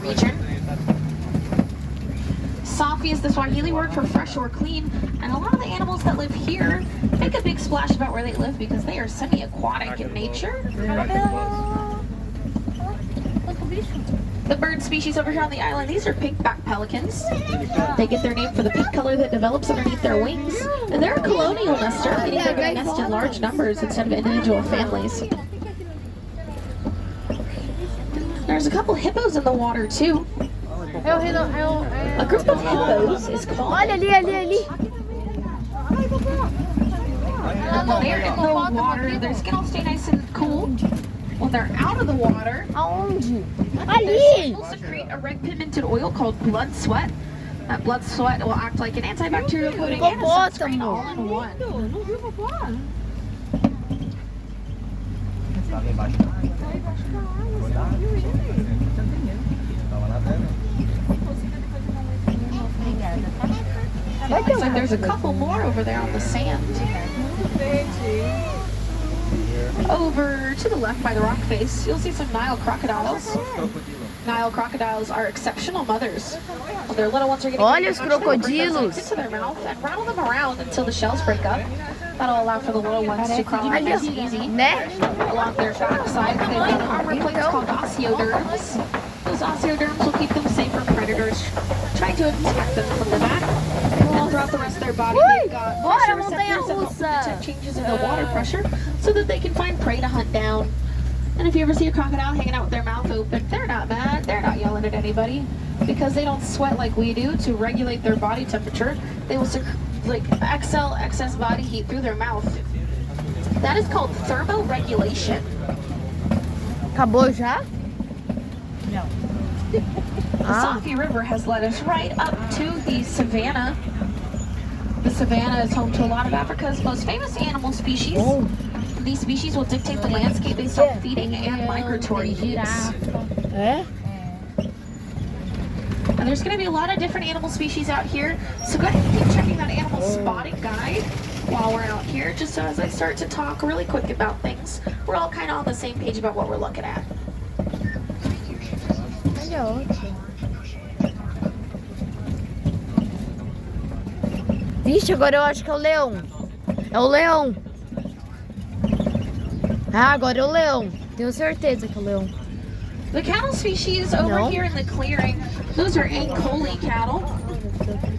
region. Safi is the Swahili word for fresh or clean, and a lot of the animals that live here make a big splash about where they live because they are semi-aquatic in nature. The bird species over here on the island, these are pink-backed pelicans. They get their name for the pink color that develops underneath their wings. And they're a colonial nester, meaning they're going to nest in large numbers instead of individual families. There's a couple hippos in the water too. A group of hippos is called... Olha ali, ali, ali. When they're in the water, their skin will stay nice and cool. When they're out of the water, Aonde? their Ali. skin will secrete a red pigmented oil called blood sweat. That blood sweat will act like an antibacterial coating and a sunscreen all in one. Looks like there's a couple more over there on the sand. Over to the left by the rock face, you'll see some Nile crocodiles. Nile crocodiles are exceptional mothers. When their little ones are getting Olha os crocodilos. into their mouth and rattle them around until the shells break up. That'll allow for the little ones to crawl out nice and easy. Né? Along their backside, they've got armor plates called osteoderms. Those osteoderms will keep them safe from predators trying to attack them from the back. And all throughout the rest of their body, they've got pressure receptors that help detect changes in the water pressure so that they can find prey to hunt down. And if you ever see a crocodile hanging out with their mouth open, they're not mad, they're not yelling at anybody, because they don't sweat like we do to regulate their body temperature. They will exhale excess body heat through their mouth. That is called thermoregulation. Acabou já? The Safi River has led us right up to the savannah. The savannah is home to a lot of Africa's most famous animal species. These species will dictate the landscape based on feeding and migratory needs. É? And there's going to be a lot of different animal species out here, so go ahead and keep checking that animal spotting guide while we're out here, just so as I start to talk really quick about things, we're all kind of on the same page about what we're looking at. Olha outro. Vixe, agora eu acho que é o leão. É o leão. Ah, agora é o leão. Tenho certeza que é o leão. The cattle species over here in the clearing, those are Ankole cattle.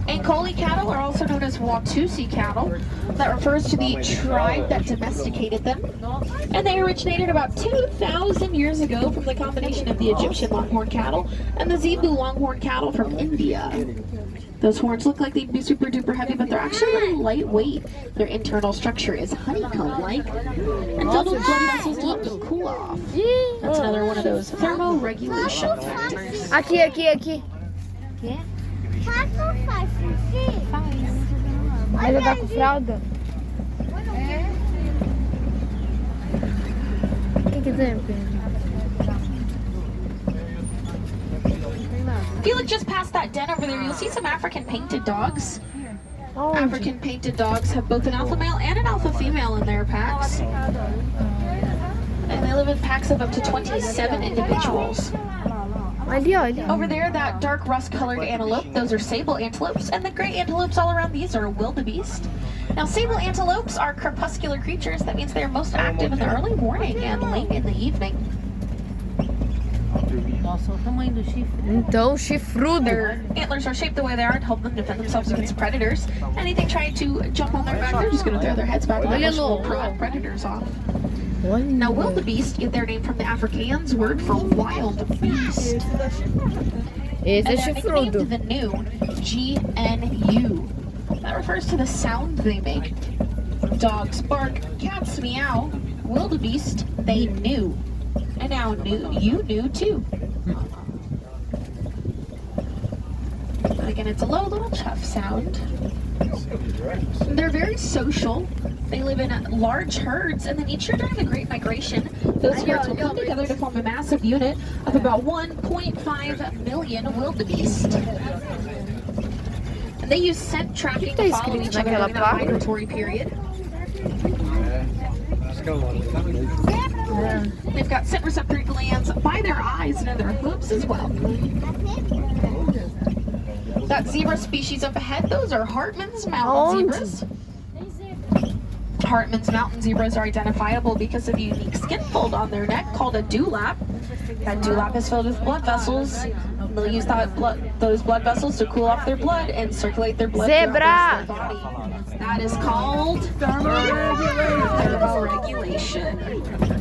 Ankole cattle are also known as Watusi cattle. That refers to the tribe that domesticated them. And they originated about 2,000 years ago from the combination of the Egyptian longhorn cattle and the Zebu longhorn cattle from India. Those horns look like they'd be super duper heavy, but they're actually really lightweight. Their internal structure is honeycomb-like and filled with blood vessels to help them cool off. That's another one of those thermoregulation factors. Aqui, aqui, aqui. Vai jogar com fralda? Quem quiser, If you look just past that den over there, you'll see some African painted dogs. African painted dogs have both an alpha male and an alpha female in their packs. And they live in packs of up to 27 individuals. Ali, olha. Over there, that dark rust-colored antelope, those are sable antelopes, and the gray antelopes all around these are wildebeest. Now, sable antelopes are crepuscular creatures. That means they're most active in the early morning and late in the evening. Nossa, o tamanho do chifre. Então, chifrudo. Their antlers are shaped the way they are to help them defend themselves against predators. Anything trying to jump on their back, they're just going to throw their heads back and will prod predators off. Now, wildebeest get their name from the Afrikaans word for wild beast. Esse é And they're chifrudo. nicknamed the new, GNU. That refers to the sound they make. Dogs bark, cats meow, wildebeest, they knew. And now you knew too. And again, it's a low little chuff sound. They're very social. They live in large herds, and then each year during the Great Migration, those herds will come together to form a massive unit of about 1.5 million wildebeest. And they use scent tracking to follow each other during that migratory period. They've got scent receptor glands by their eyes and in their hooves as well. That zebra species up ahead, those are Hartman's mountain zebras. Hartman's mountain zebras are identifiable because of a unique skin fold on their neck called a dewlap. That dewlap is filled with blood vessels. They'll use those blood vessels to cool off their blood and circulate their blood throughout their body. That is called thermoregulation.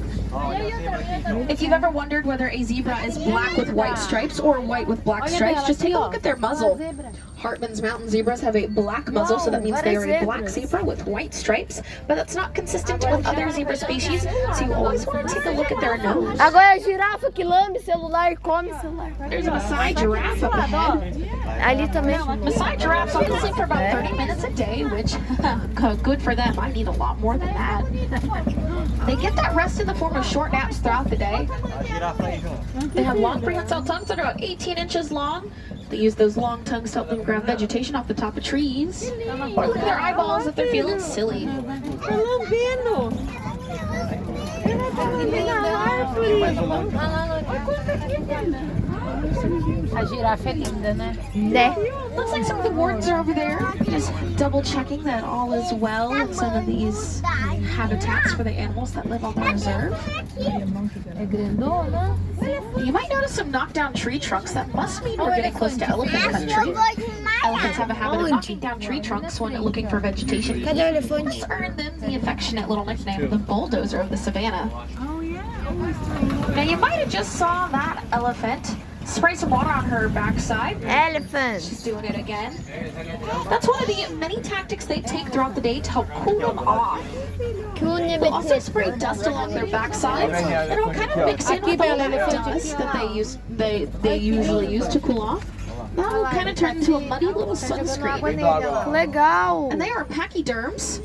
If you've ever wondered whether a zebra is black with white stripes or white with black stripes, just take a look at their muzzle. Hartman's mountain zebras have a black muzzle, so that means they are a black zebra with white stripes, but that's not consistent with other zebra species, so you always want to take a look at their nose. Agora é a girafa que lambe celular e come celular. There's a Maasai giraffe up ahead. Ali também. Maasai giraffes only sleep for about 30 minutes a day, which, good for them. I need a lot more than that. They get that rest in the form of short naps throughout the day. They have long prehensile tongues that are about 18 inches long. They use those long tongues to help them grab vegetation off the top of trees. Or look at their eyeballs if they're feeling silly. A girafa é linda, né? Looks like some of the wardens are over there, just double checking that all is well in some of these habitats for the animals that live on the reserve. É grandona. You might notice some knocked down tree trunks. That must mean we're getting close to elephant country. Elephants have a habit of knocking down tree trunks when looking for vegetation. Cadê o elefante? This earned them the affectionate little nickname, the bulldozer of the savannah. Now you might have just saw that elephant spray some water on her backside. Elephant. She's doing it again. That's one of the many tactics they take throughout the day to help cool them off. They'll also spray dust along their backsides, and it'll kind of mix in with all that dust that they usually use to cool off. That'll kind of turn into a muddy little sunscreen. Legal. And they are pachyderms.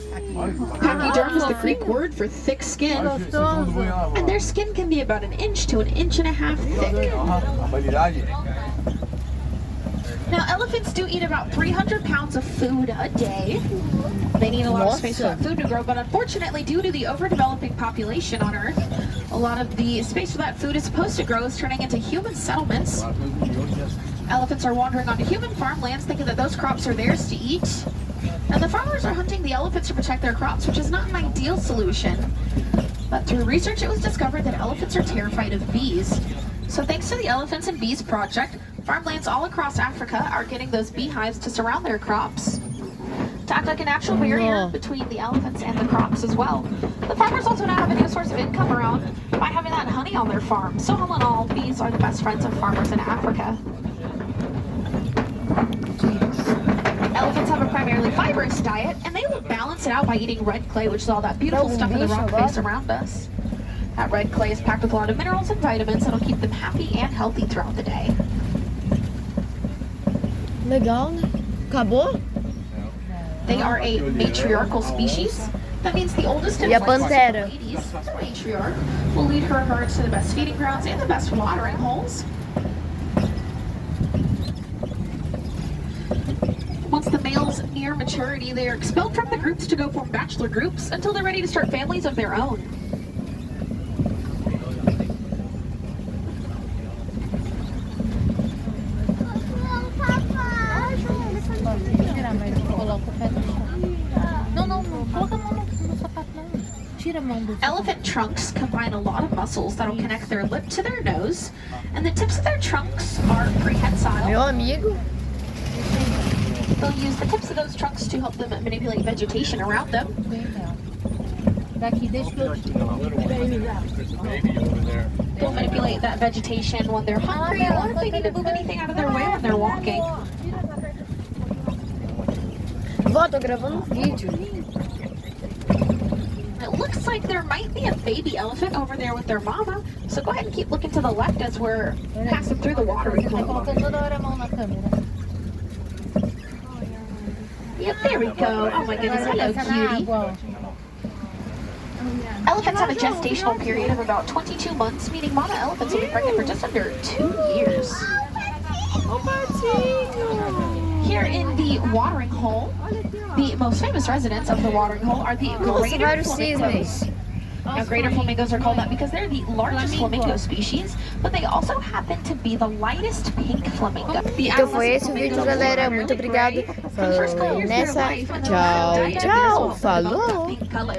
Pachyderm is the Greek word for thick skin. And their skin can be about 1 inch to 1.5 inches thick. Now, elephants do eat about 300 pounds of food a day. They need a lot of space for that food to grow, but unfortunately, due to the overdeveloping population on Earth, a lot of the space for that food is supposed to grow is turning into human settlements. Elephants are wandering onto human farmlands thinking that those crops are theirs to eat. And the farmers are hunting the elephants to protect their crops, which is not an ideal solution. But through research, it was discovered that elephants are terrified of bees. So thanks to the Elephants and Bees Project, farmlands all across Africa are getting those beehives to surround their crops, to act like a natural barrier between the elephants and the crops as well. The farmers also now have a new source of income around by having that honey on their farm. So all in all, bees are the best friends of farmers in Africa. Elephants have a primarily fibrous diet, and they will balance it out by eating red clay, which is all that beautiful stuff in the rock face around us. That red clay is packed with a lot of minerals and vitamins that'll keep them happy and healthy throughout the day. Legal, né? Acabou? They are a matriarchal species. That means the oldest and E a flexible pantera? ladies, the matriarch, will lead her herds to the best feeding grounds and the best watering holes. Once the males near maturity, they are expelled from the groups to go form bachelor groups until they're ready to start families of their own. Tirar, mas coloca o pé no chão. Não. Coloca a mão no sapato, não. Tira a mão do sapato. Elephant trunks combine a lot of muscles that'll connect their lip to their nose, and the tips of their trunks are prehensile. Meu amigo. They'll use the tips of those trunks to help them manipulate vegetation around them. Daqui, deixa eu They'll manipulate that vegetation when they're hungry or if they need to move anything out of their way when they're walking. Vó, tô gravando um vídeo. It looks like there might be a baby elephant over there with their mama, so go ahead and keep looking to the left as we're passing through the watering Tá hole. colocando toda hora a mão na câmera. Yep, there we go. Oh my goodness, hello cutie. Elephants have a gestational period of about 22 months, meaning mama elephants will be pregnant for just under 2 years. Here in the watering hole, the most famous residents of the watering hole are the Nossa, greater vários flamingos. cisnes. Now, greater flamingos are called that because they're the largest flamingo species, but they also happen to be the lightest pink flamingo. The Então foi esse o adolescent vídeo, flamingos galera. are Muito fairly obrigada. gray for the first couple Foi years of their nessa. life, and then Tchau, they'll die a bit as tchau. well, but they'll Falou. pink color.